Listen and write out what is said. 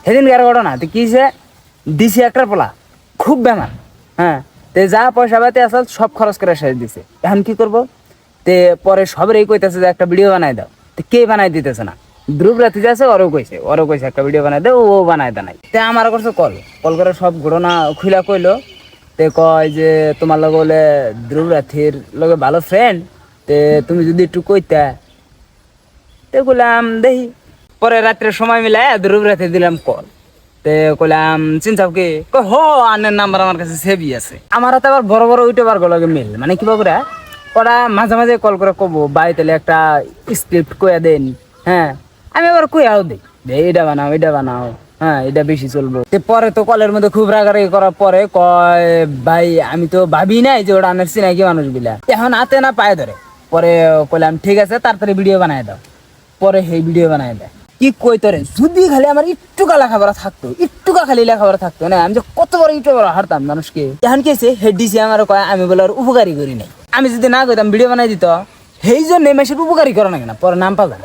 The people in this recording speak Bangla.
সেদিনকার ঘটনা তো কি যে দিছে একটা পোলা খুব বেমার, হ্যাঁ, তে যা পয়সা পাতি আসল সব খরচ করে শেষ দিছে। এখন কি করবো? তে পরে সবারই কইতেছে যে একটা ভিডিও বানাই দাও, তো কে বানাই দিতেছে না। ধ্রুব রাত্রি আছে, ওরও কইছে একটা ভিডিও বানাই দাও, ও বানাই দেয় নাই। তে আমার করছে কল কল করে সব ঘটনা খুলা কইলো। তে কয় যে তোমার লগে বলে ধ্রুব রাত্রির লগে ভালো ফ্রেন্ড, তে তুমি যদি একটু কইতা। তে কইলাম দেখি। পরে রাত্রে সময় মিলাই ধ্রুব রাত্রি দিলাম কল। তে কইলাম চিন্তাও কি হ, আনের নাম্বার আমার কাছে সেভই আছে। আমার হাতে আবার বড় বড় ইউটিউবার গুলোকে মিল, মানে কি করে ওরা মাঝে মাঝে কল করে কব ভাই তাহলে একটা স্ক্রিপ্ট কইয়া দেন। হ্যাঁ, আমি আবার কইয়াও দিই যে এটা বানাও এটা বানাও, হ্যাঁ এটা বেশি চলবো। পরে তো কলের মধ্যে খুব রাগারাগি করার পরে কয় ভাই আমি তো ভাবি নাই যে ওটা আনের চিনাকি মানুষ বিলা, এখন হাতে না পায়ে ধরে। পরে কইলাম ঠিক আছে তাড়াতাড়ি ভিডিও বানাই দাও। পরে সেই ভিডিও বানাই দেয়। কি কই তোরে, যদি খালি আমার একটুকা লেখাপড়া থাকতো, একটুকা খালি লেখাপড়া থাকতো না, আমি যে কত বড় ইউটিউবার হারতাম মানুষকে। এখন কি হেড দিছে আমার কয় আমি বলে আর উপকারী করি নাই। আমি যদি না কইতাম ভিডিও বানাই দিত, সেই জন্য মেসের উপকারী করে না কেনা, পরে নাম পাওয়া